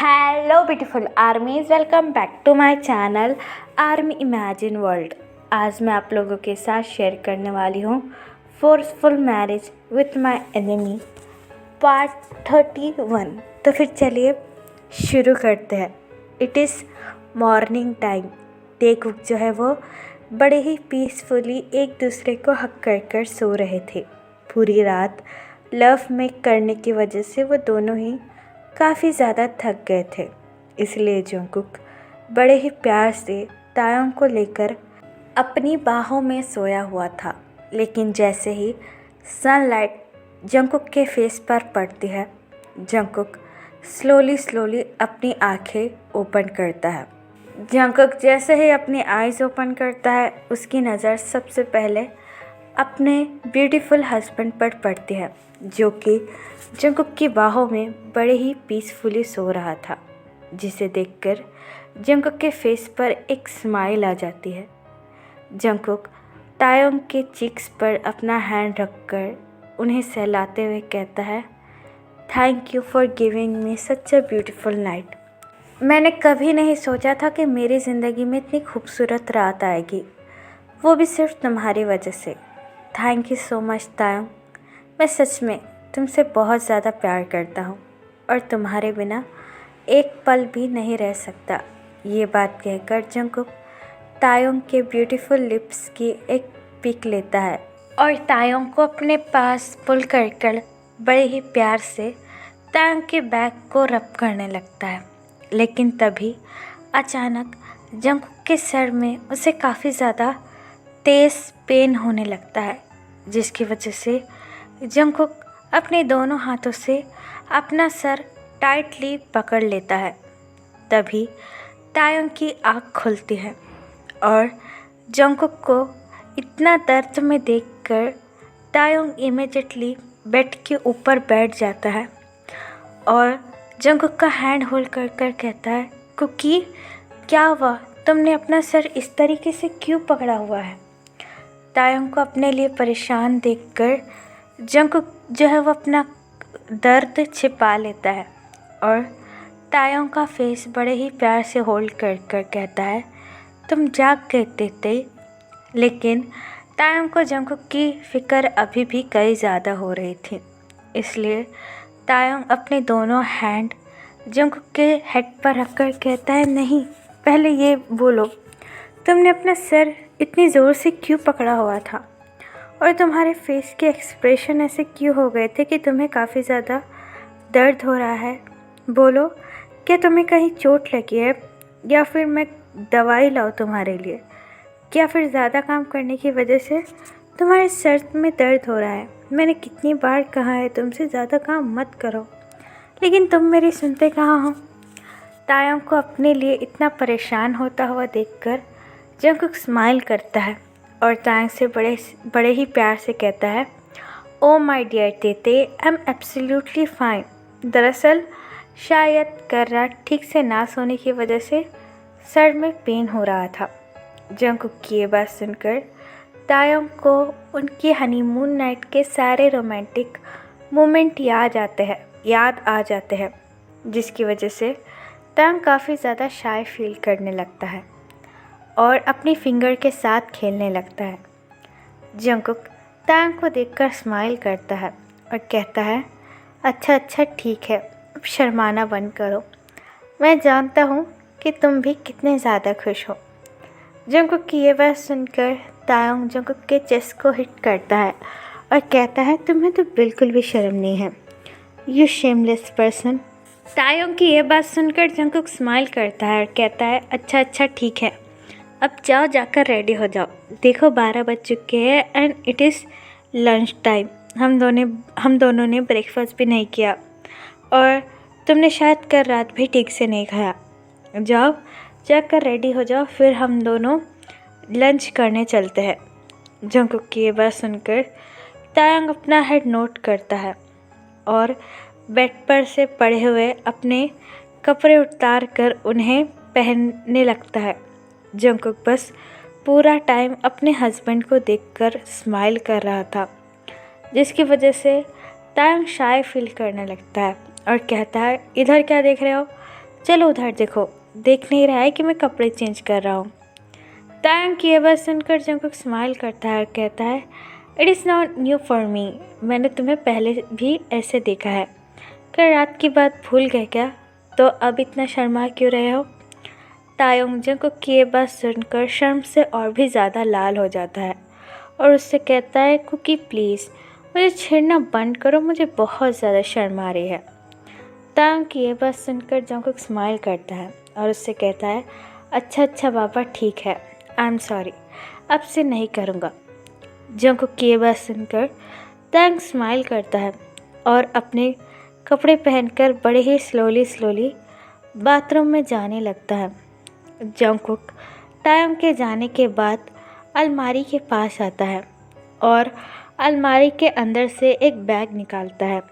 Hello beautiful armies, welcome back to my channel army imagine world. आज मैं आप लोगों के साथ शेयर करने वाली हूँ forceful marriage with my enemy part 31। तो फिर चलिए शुरू करते हैं। It is morning time. टेकुक जो है वो बड़े ही पीसफुली एक दूसरे को हक कर सो रहे थे। पूरी रात लव मेक करने की वजह से वो दोनों ही काफ़ी ज़्यादा थक गए थे। इसलिए जंगकुक बड़े ही प्यार से तायोंग को लेकर अपनी बाहों में सोया हुआ था। लेकिन जैसे ही सनलाइट जंगकुक के फेस पर पड़ती है, जंगकुक स्लोली अपनी आंखें ओपन करता है। जंगकुक जैसे ही अपनी आईज़ ओपन करता है, उसकी नज़र सबसे पहले अपने ब्यूटीफुल हस्बैंड पर पड़ती है, जो कि जंगकुक की बाहों में बड़े ही पीसफुली सो रहा था। जिसे देखकर जंगकुक के फेस पर एक स्माइल आ जाती है। जंगकुक तायोंग के चीक्स पर अपना हैंड रखकर उन्हें सहलाते हुए कहता है, thank you for giving me such a beautiful night. मैंने कभी नहीं सोचा था कि मेरी ज़िंदगी में इतनी खूबसूरत रात आएगी, वो भी सिर्फ तुम्हारी वजह से। Thank you so much Taeyong. मैं सच में तुमसे बहुत ज़्यादा प्यार करता हूँ और तुम्हारे बिना एक पल भी नहीं रह सकता। ये बात कहकर जंगकुक तायोंग के ब्यूटीफुल लिप्स की एक पिक लेता है और तायोंग को अपने पास पुल कर बड़े ही प्यार से तायोंग के बैक को रब करने लगता है। लेकिन तभी अचानक जंगकुक के सर में उसे काफ़ी ज़्यादा तेज़ पेन होने लगता है, जिसकी वजह से जंगकुक अपने दोनों हाथों से अपना सर टाइटली पकड़ लेता है। तभी तायोंग की आँख खुलती है और जंगकुक को इतना दर्द में देखकर तायोंग इमीडिएटली बेड के ऊपर बैठ जाता है और जंगकुक का हैंड होल्ड कर कहता है, कुकी क्या हुआ? तुमने अपना सर इस तरीके से क्यों पकड़ा हुआ है? तायोंग को अपने लिए परेशान देखकर जंगकुक जो है वो अपना दर्द छिपा लेता है और तायोंग का फेस बड़े ही प्यार से होल्ड कर कहता है, तुम जाग गए थे। लेकिन तायोंग को जंगकुक की फ़िक्र अभी भी कई ज़्यादा हो रही थी। इसलिए तायोंग अपने दोनों हैंड जंगकुक के हेड पर रखकर कहता है, नहीं, पहले ये बोलो, तुमने अपना सर इतनी ज़ोर से क्यों पकड़ा हुआ था और तुम्हारे फेस के एक्सप्रेशन ऐसे क्यों हो गए थे कि तुम्हें काफ़ी ज़्यादा दर्द हो रहा है? बोलो, क्या तुम्हें कहीं चोट लगी है या फिर मैं दवाई लाऊं तुम्हारे लिए? क्या फिर ज़्यादा काम करने की वजह से तुम्हारे सर में दर्द हो रहा है? मैंने कितनी बार कहा है तुमसे ज़्यादा काम मत करो, लेकिन तुम मेरी सुनते कहाँ हो? तायोंग को अपने लिए इतना परेशान होता हुआ देखकर जंगकुक स्माइल करता है और तायोंग से बड़े ही प्यार से कहता है, ओ माय डियर तेते, आई एम एब्सोल्युटली फाइन। दरअसल शायद कर रात ठीक से ना सोने की वजह से सर में पेन हो रहा था। जंगकुक की ये बात सुनकर तायोंग को उनकी हनीमून नाइट के सारे रोमांटिक मोमेंट याद आ जाते हैं, जिसकी वजह से तायोंग काफ़ी ज़्यादा शाय फील करने लगता है और अपनी फिंगर के साथ खेलने लगता है। जंगकुक तायोंग को देखकर स्माइल करता है और कहता है, अच्छा ठीक है, अब शर्माना बंद करो। मैं जानता हूँ कि तुम भी कितने ज़्यादा खुश हो। जंगकुक की ये बात सुनकर तायोंग जंगकुक के चेस्ट को हिट करता है और कहता है, तुम्हें तो बिल्कुल भी शर्म नहीं है, यू शेमलेस पर्सन। तायोंग की ये बात सुनकर जंगकुक स्माइल करता है और कहता है, अच्छा ठीक है, अब जाओ, जाकर रेडी हो जाओ। देखो 12 बज चुके हैं and it is lunch time. हम दोनों ने ब्रेकफास्ट भी नहीं किया और तुमने शायद कल रात भी ठीक से नहीं खाया। जाओ, जाकर रेडी हो जाओ, फिर हम दोनों लंच करने चलते हैं। जंगकुक की ये बात सुनकर तायोंग अपना हेड नोट करता है और बेड पर से पड़े हुए अपने कपड़े उतार कर उन्हें पहनने लगता है। जंगकुक बस पूरा टाइम अपने हस्बैंड को देखकर स्माइल कर रहा था, जिसकी वजह से तायोंग शाय फील करने लगता है और कहता है, इधर क्या देख रहे हो? चलो उधर देखो, देख नहीं रहा है कि मैं कपड़े चेंज कर रहा हूँ। तायंग की ये बात सुनकर जंगकुक स्माइल करता है और कहता है, it is not new for me, मैंने तुम्हें पहले भी ऐसे देखा है। कल रात की बात भूल गए क्या? तो अब इतना शर्मा क्यों रहे हो? तायंग जंगकुक की ये बात सुनकर शर्म से और भी ज़्यादा लाल हो जाता है और उससे कहता है, कुकी प्लीज़ मुझे छेड़ना बंद करो, मुझे बहुत ज़्यादा शर्म आ रही है। तायंग की ये बात सुनकर जंगकुक स्माइल करता है और उससे कहता है, अच्छा बाबा ठीक है, आई एम सॉरी, अब से नहीं करूँगा। जंगकुक की ये बात सुनकर तायंग स्माइल करता है और अपने कपड़े पहनकर बड़े ही स्लोली बाथरूम में जाने लगता है। जंगकुक तायंग के जाने के बाद अलमारी के पास आता है और अलमारी के अंदर से एक बैग निकालता है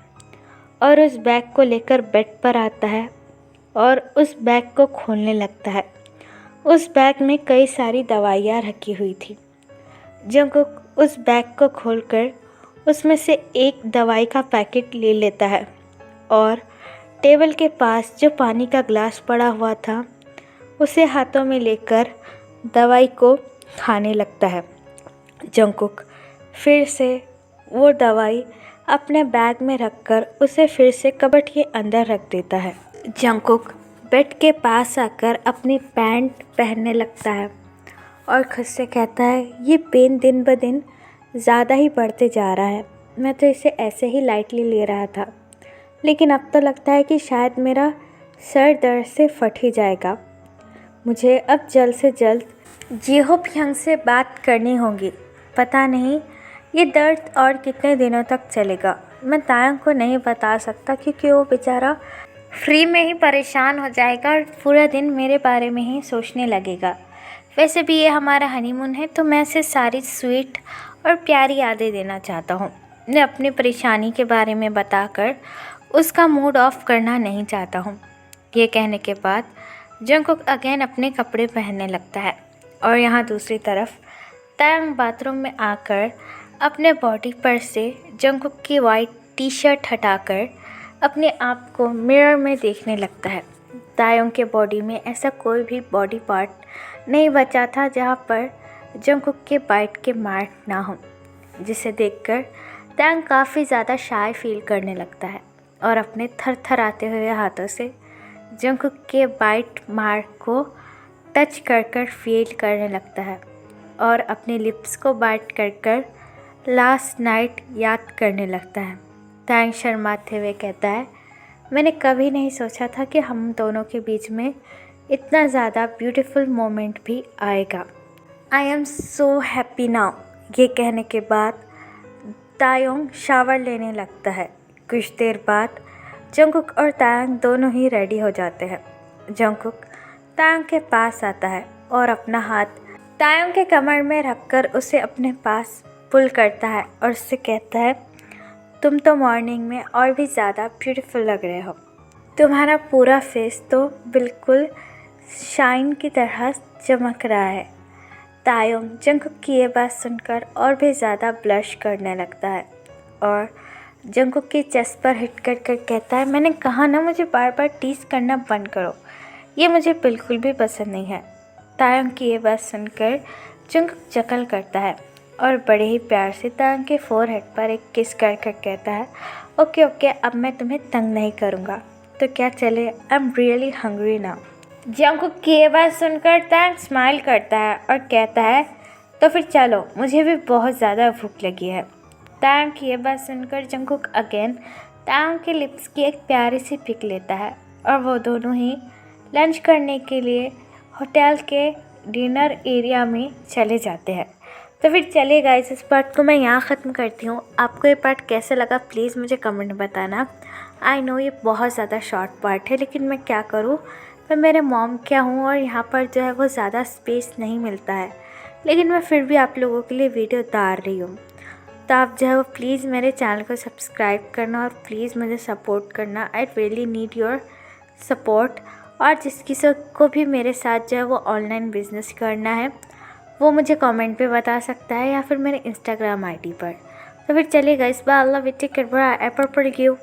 और उस बैग को लेकर बेड पर आता है और उस बैग को खोलने लगता है। उस बैग में कई सारी दवाइयाँ रखी हुई थी। जंगकुक उस बैग को खोलकर उसमें से एक दवाई का पैकेट ले लेता है और टेबल के पास जो पानी का ग्लास पड़ा हुआ था उसे हाथों में लेकर दवाई को खाने लगता है। जंगकुक फिर से वो दवाई अपने बैग में रखकर उसे फिर से कबर्ड के अंदर रख देता है। जंगकुक बेड के पास आकर अपनी पैंट पहनने लगता है और खुद से कहता है, ये पेन दिन ब दिन ज़्यादा ही बढ़ते जा रहा है। मैं तो इसे ऐसे ही लाइटली ले रहा था, लेकिन अब तो लगता है कि शायद मेरा सर दर्द से फट ही जाएगा। मुझे अब जल्द से जल्द जीहो प्यंग से बात करनी होगी। पता नहीं ये दर्द और कितने दिनों तक चलेगा। मैं तायंग को नहीं बता सकता क्योंकि वो बेचारा फ्री में ही परेशान हो जाएगा और पूरा दिन मेरे बारे में ही सोचने लगेगा। वैसे भी ये हमारा हनीमून है तो मैं इसे सारी स्वीट और प्यारी यादें देना चाहता हूँ। मैं अपनी परेशानी के बारे में बताकर उसका मूड ऑफ करना नहीं चाहता हूँ। ये कहने के बाद जंगकुक अगेन अपने कपड़े पहनने लगता है और यहाँ दूसरी तरफ तायंग बाथरूम में आकर अपने बॉडी पर से जंगकुक की वाइट टी शर्ट हटाकर अपने आप को मिरर में देखने लगता है। तायंग के बॉडी में ऐसा कोई भी बॉडी पार्ट नहीं बचा था जहाँ पर जंगकुक के बाइट के मार्क ना हो, जिसे देखकर तायंग काफ़ी ज़्यादा शाय फील करने लगता है और अपने थरथराते हुए हाथों से जंगकुक के बाइट मार्क को टच कर फील करने लगता है और अपने लिप्स को बाइट कर लास्ट नाइट याद करने लगता है। तायंग शर्माते हुए कहता है, मैंने कभी नहीं सोचा था कि हम दोनों के बीच में इतना ज़्यादा ब्यूटीफुल मोमेंट भी आएगा। I am so happy now. ये कहने के बाद तायंग शावर लेने लगता है। कुछ देर बाद जंगकुक और तायंग दोनों ही रेडी हो जाते हैं। जंगकुक तायंग के पास आता है और अपना हाथ तायंग के कमर में रखकर उसे अपने पास पुल करता है और उससे कहता है, तुम तो मॉर्निंग में और भी ज़्यादा ब्यूटीफुल लग रहे हो। तुम्हारा पूरा फेस तो बिल्कुल शाइन की तरह चमक रहा है। तायंग जंगकुक की ये बात सुनकर और भी ज़्यादा ब्लश करने लगता है और जंगकुक की चेस्ट पर हिट कर कहता है, मैंने कहा ना मुझे बार बार टीज़ करना बंद करो, ये मुझे बिल्कुल भी पसंद नहीं है। तायंग की ये बात सुनकर जंगकुक चकल करता है और बड़े ही प्यार से तायंग के फोरहेड पर एक किस कर कहता है, ओके अब मैं तुम्हें तंग नहीं करूँगा, तो क्या चले, I am really hungry now. Jungkook की ये बात सुनकर तायंग स्माइल करता है और कहता है, तो फिर चलो, मुझे भी बहुत ज़्यादा भूख लगी है। तायंग की ये बात सुनकर जंगकुक अगेन तायंग के लिप्स की एक प्यारी सी पिक लेता है और वो दोनों ही लंच करने के लिए होटल के डिनर एरिया में चले जाते हैं। तो फिर चलिए गाइस, इस पार्ट को मैं यहाँ ख़त्म करती हूँ। आपको ये पार्ट कैसा लगा प्लीज़ मुझे कमेंट में बताना। आई नो ये बहुत ज़्यादा शॉर्ट पार्ट है, लेकिन मैं क्या करूँ, मैं मेरे मॉम क्या हूँ और यहाँ पर जो है वो ज़्यादा स्पेस नहीं मिलता है, लेकिन मैं फिर भी आप लोगों के लिए वीडियो डाल रही हूँ। तो आप जो है वो प्लीज़ मेरे चैनल को सब्सक्राइब करना और प्लीज़ मुझे सपोर्ट करना। I really need your support. और जिस किसी को भी मेरे साथ जो है वो ऑनलाइन बिजनेस करना है वो मुझे कमेंट पे बता सकता है या फिर मेरे इंस्टाग्राम आईडी पर। तो फिर चलिए गाइस, बाय, अल्लाह with take care, bye, I purple you.